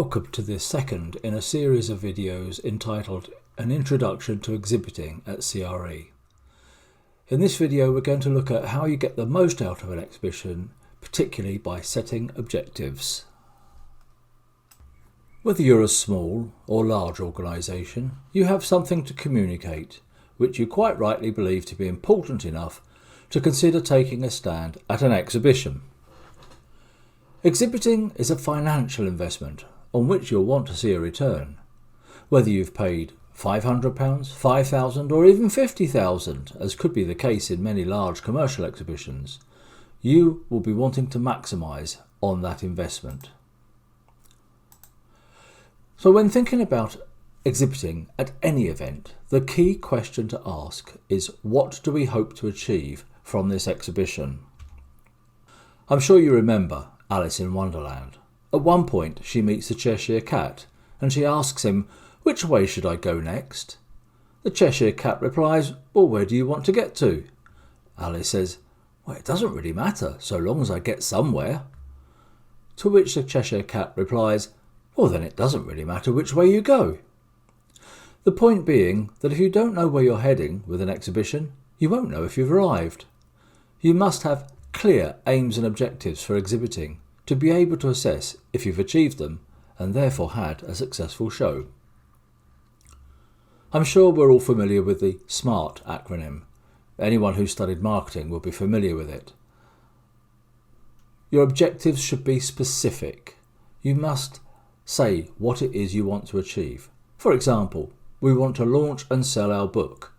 Welcome to this second in a series of videos entitled An Introduction to Exhibiting at CRE. In this video we're going to look at how you get the most out of an exhibition, particularly by setting objectives. Whether you're a small or large organisation, you have something to communicate which you quite rightly believe to be important enough to consider taking a stand at an exhibition. Exhibiting is a financial investment on which you'll want to see a return. Whether you've paid £500, £5,000 or even £50,000, as could be the case in many large commercial exhibitions, you will be wanting to maximise on that investment. So when thinking about exhibiting at any event, the key question to ask is, what do we hope to achieve from this exhibition? I'm sure you remember Alice in Wonderland. At one point she meets the Cheshire Cat and she asks him, "Which way should I go next?" The Cheshire Cat replies, "Well, where do you want to get to?" Alice says, "Well, it doesn't really matter so long as I get somewhere." To which the Cheshire Cat replies, "Well, then it doesn't really matter which way you go." The point being that if you don't know where you're heading with an exhibition, you won't know if you've arrived. You must have clear aims and objectives for exhibiting to be able to assess if you've achieved them and therefore had a successful show. I'm sure we're all familiar with the SMART acronym. Anyone who studied marketing will be familiar with it. Your objectives should be specific. You must say what it is you want to achieve. For example, we want to launch and sell our book.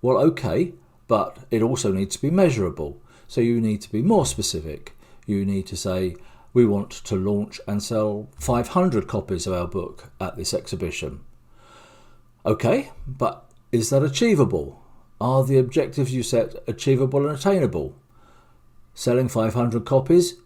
Well, okay, but it also needs to be measurable. So you need to be more specific. You need to say, we want to launch and sell 500 copies of our book at this exhibition. Okay, but is that achievable? Are the objectives you set achievable and attainable? Selling 500 copies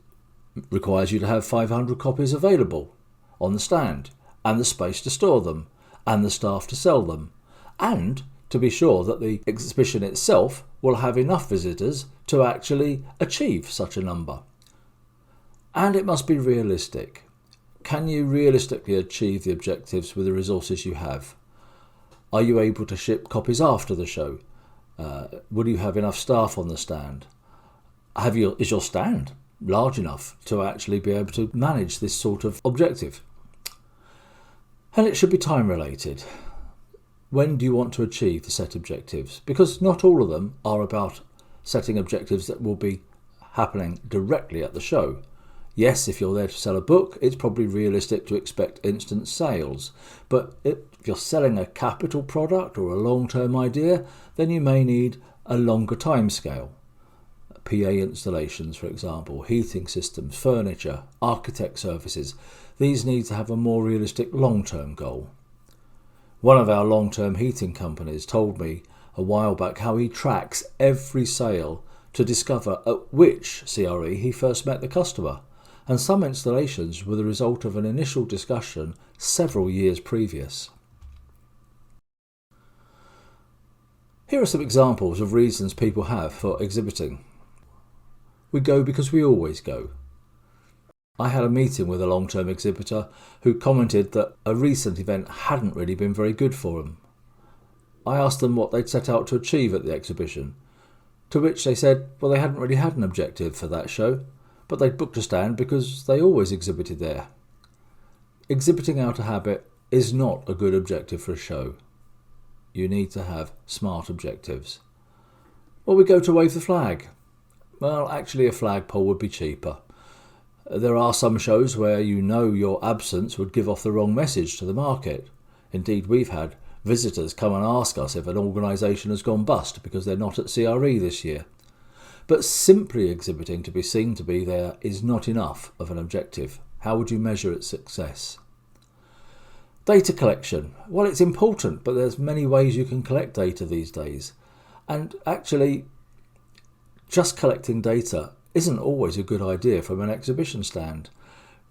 requires you to have 500 copies available on the stand, and the space to store them, and the staff to sell them, and to be sure that the exhibition itself will have enough visitors to actually achieve such a number. And it must be realistic. Can you realistically achieve the objectives with the resources you have? Are you able to ship copies after the show? Will you have enough staff on the stand? Is your stand large enough to actually be able to manage this sort of objective? And it should be time related. When do you want to achieve the set objectives? Because not all of them are about setting objectives that will be happening directly at the show. Yes, if you're there to sell a book, it's probably realistic to expect instant sales. But if you're selling a capital product or a long-term idea, then you may need a longer time scale. PA installations, for example, heating systems, furniture, architect services. These need to have a more realistic long-term goal. One of our long-term heating companies told me a while back how he tracks every sale to discover at which CRE he first met the customer, and some installations were the result of an initial discussion several years previous. Here are some examples of reasons people have for exhibiting. We go because we always go. I had a meeting with a long-term exhibitor who commented that a recent event hadn't really been very good for them. I asked them what they'd set out to achieve at the exhibition, to which they said, well, they hadn't really had an objective for that show, but they'd booked a stand because they always exhibited there. Exhibiting out of habit is not a good objective for a show. You need to have smart objectives. Well, we go to wave the flag. Well, actually a flagpole would be cheaper. There are some shows where you know your absence would give off the wrong message to the market. Indeed, we've had visitors come and ask us if an organisation has gone bust because they're not at CRE this year. But simply exhibiting to be seen to be there is not enough of an objective. How would you measure its success? Data collection. Well, it's important, but there's many ways you can collect data these days. And actually, just collecting data isn't always a good idea from an exhibition stand.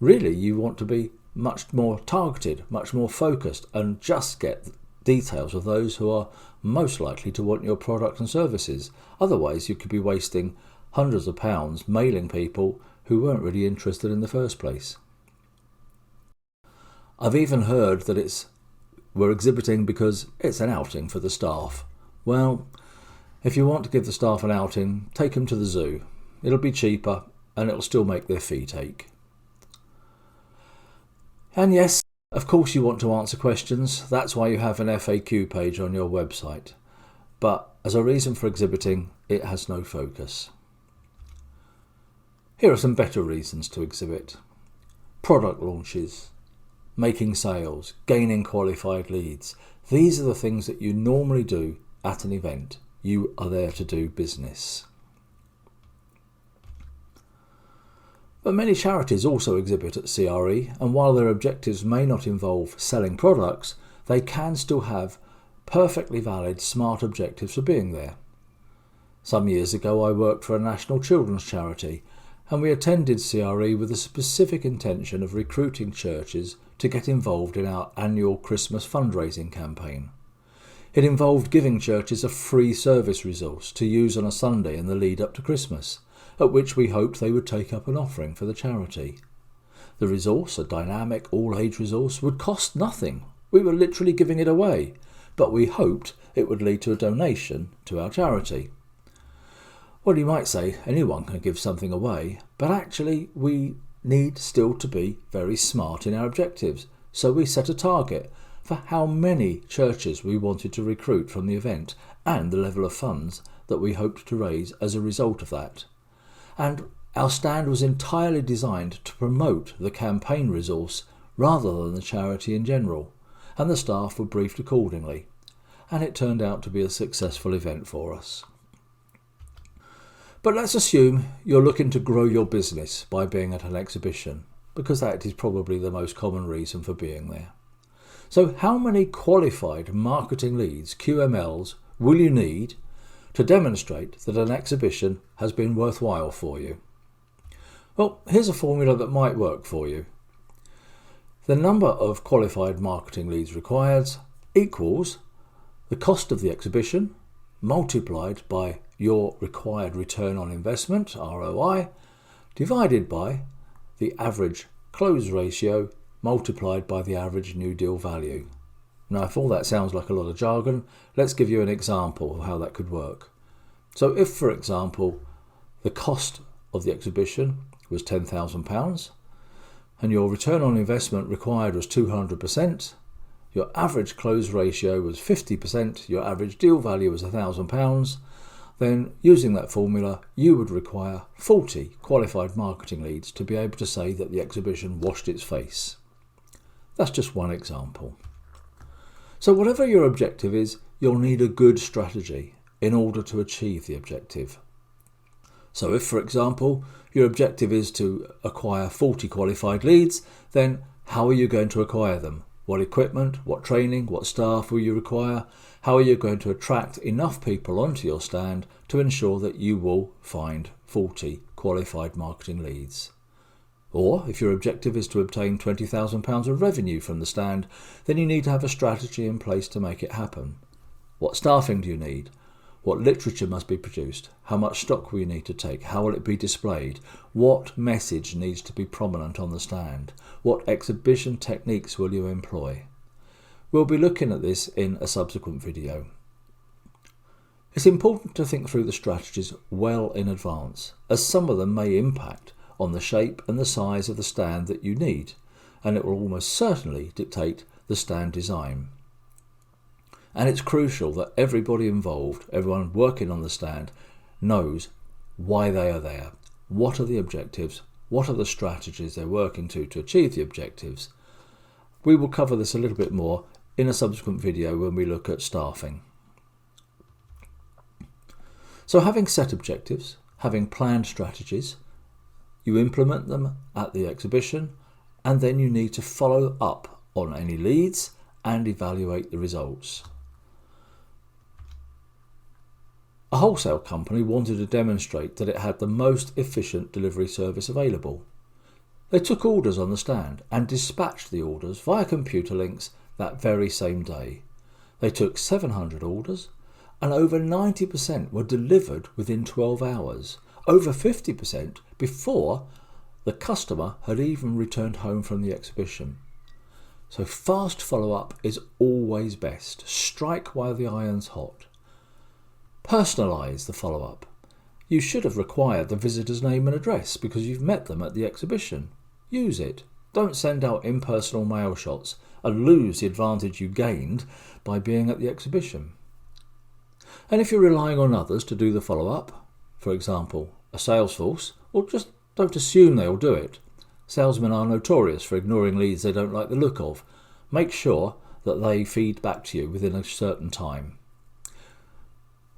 Really, you want to be much more targeted, much more focused, and just get details of those who are most likely to want your product and services. Otherwise, you could be wasting hundreds of pounds mailing people who weren't really interested in the first place. I've even heard that we're exhibiting because it's an outing for the staff. Well, if you want to give the staff an outing, take them to the zoo. It'll be cheaper and it'll still make their feet ache. And yes, of course you want to answer questions. That's why you have an FAQ page on your website. But as a reason for exhibiting, it has no focus. Here are some better reasons to exhibit. Product launches, making sales, gaining qualified leads. These are the things that you normally do at an event. You are there to do business. But many charities also exhibit at CRE, and while their objectives may not involve selling products, they can still have perfectly valid SMART objectives for being there. Some years ago I worked for a national children's charity, and we attended CRE with a specific intention of recruiting churches to get involved in our annual Christmas fundraising campaign. It involved giving churches a free service resource to use on a Sunday in the lead up to Christmas, at which we hoped they would take up an offering for the charity. The resource, a dynamic all-age resource, would cost nothing. We were literally giving it away, but we hoped it would lead to a donation to our charity. Well, you might say anyone can give something away, but actually we need still to be very smart in our objectives. So we set a target for how many churches we wanted to recruit from the event and the level of funds that we hoped to raise as a result of that. And our stand was entirely designed to promote the campaign resource rather than the charity in general, and the staff were briefed accordingly. And it turned out to be a successful event for us. But let's assume you're looking to grow your business by being at an exhibition, because that is probably the most common reason for being there. So how many qualified marketing leads, QMLs, will you need to demonstrate that an exhibition has been worthwhile for you? Well, here's a formula that might work for you. The number of qualified marketing leads required equals the cost of the exhibition multiplied by your required return on investment, ROI, divided by the average close ratio multiplied by the average new deal value. Now, if all that sounds like a lot of jargon, let's give you an example of how that could work. So if, for example, the cost of the exhibition was £10,000 and your return on investment required was 200%, your average close ratio was 50%, your average deal value was £1,000, then using that formula, you would require 40 qualified marketing leads to be able to say that the exhibition washed its face. That's just one example. So whatever your objective is, you'll need a good strategy in order to achieve the objective. So if, for example, your objective is to acquire 40 qualified leads, then how are you going to acquire them? What equipment, what training, what staff will you require? How are you going to attract enough people onto your stand to ensure that you will find 40 qualified marketing leads? Or if your objective is to obtain £20,000 of revenue from the stand, then you need to have a strategy in place to make it happen. What staffing do you need? What literature must be produced? How much stock will you need to take? How will it be displayed? What message needs to be prominent on the stand? What exhibition techniques will you employ? We'll be looking at this in a subsequent video. It's important to think through the strategies well in advance, as some of them may impact on the shape and the size of the stand that you need, and it will almost certainly dictate the stand design. And it's crucial that everybody involved, everyone working on the stand, knows why they are there. What are the objectives? What are the strategies they're working to achieve the objectives? We will cover this a little bit more in a subsequent video when we look at staffing. So having set objectives, having planned strategies, you implement them at the exhibition, and then you need to follow up on any leads and evaluate the results. A wholesale company wanted to demonstrate that it had the most efficient delivery service available. They took orders on the stand and dispatched the orders via computer links that very same day. They took 700 orders and over 90% were delivered within 12 hours, over 50% before the customer had even returned home from the exhibition. So fast follow-up is always best. Strike while the iron's hot. Personalise the follow-up. You should have required the visitor's name and address because you've met them at the exhibition. Use it. Don't send out impersonal mail shots and lose the advantage you gained by being at the exhibition. And if you're relying on others to do the follow-up, for example, a sales force, well, just don't assume they'll do it. Salesmen are notorious for ignoring leads they don't like the look of. Make sure that they feed back to you within a certain time.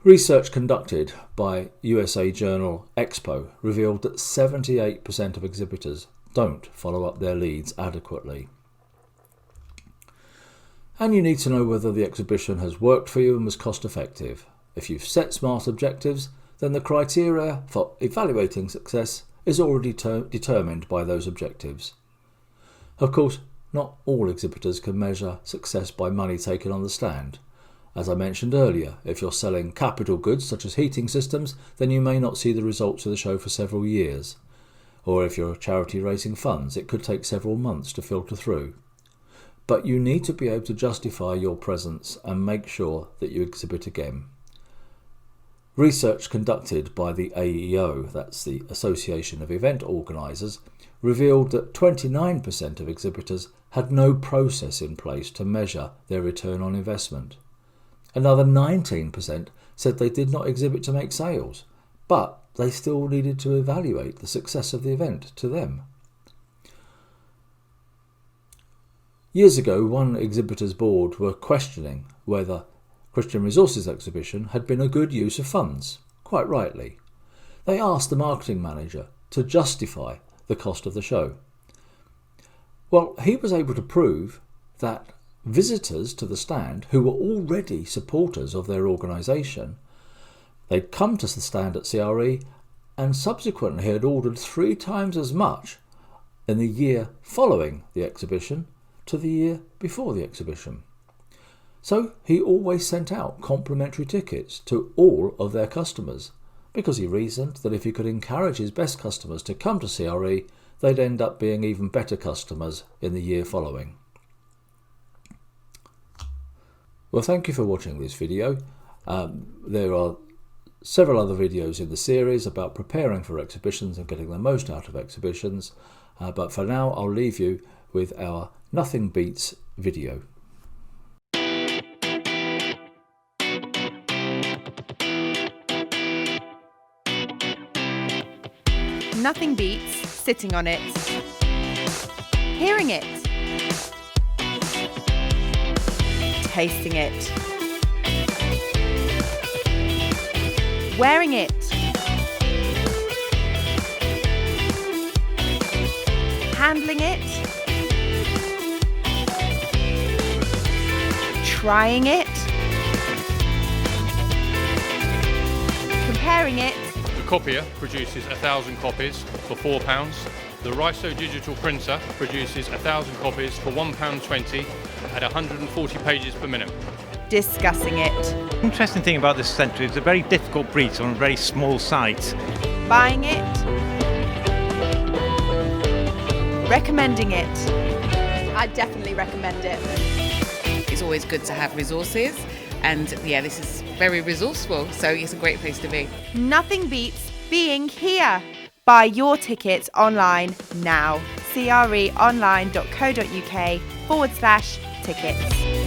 Research conducted by USA journal Expo revealed that 78% of exhibitors don't follow up their leads adequately. And you need to know whether the exhibition has worked for you and was cost effective. If you've set SMART objectives, then the criteria for evaluating success is already determined by those objectives. Of course, not all exhibitors can measure success by money taken on the stand. As I mentioned earlier, if you're selling capital goods such as heating systems, then you may not see the results of the show for several years. Or if you're a charity raising funds, it could take several months to filter through. But you need to be able to justify your presence and make sure that you exhibit again. Research conducted by the AEO, that's the Association of Event Organisers, revealed that 29% of exhibitors had no process in place to measure their return on investment. Another 19% said they did not exhibit to make sales, but they still needed to evaluate the success of the event to them. Years ago, one exhibitor's board were questioning whether Christian Resources exhibition had been a good use of funds, quite rightly. They asked the marketing manager to justify the cost of the show. Well, he was able to prove that visitors to the stand who were already supporters of their organisation, they'd come to the stand at CRE and subsequently had ordered 3 times as much in the year following the exhibition to the year before the exhibition. So he always sent out complimentary tickets to all of their customers because he reasoned that if he could encourage his best customers to come to CRE, they'd end up being even better customers in the year following. Well, thank you for watching this video. There are several other videos in the series about preparing for exhibitions and getting the most out of exhibitions. But for now, I'll leave you with our Nothing Beats video. Nothing beats sitting on it, hearing it, tasting it, wearing it, handling it, trying it, comparing it. The copier produces 1,000 copies for £4. The Riso digital printer produces 1,000 copies for £1.20 at 140 pages per minute. Discussing it. The interesting thing about this centre is it's a very difficult breed on a very small site. Buying it. Recommending it. I definitely recommend it. It's always good to have resources, and yeah, this is very resourceful, so it's a great place to be. Nothing beats being here. Buy your tickets online now. creonline.co.uk/tickets.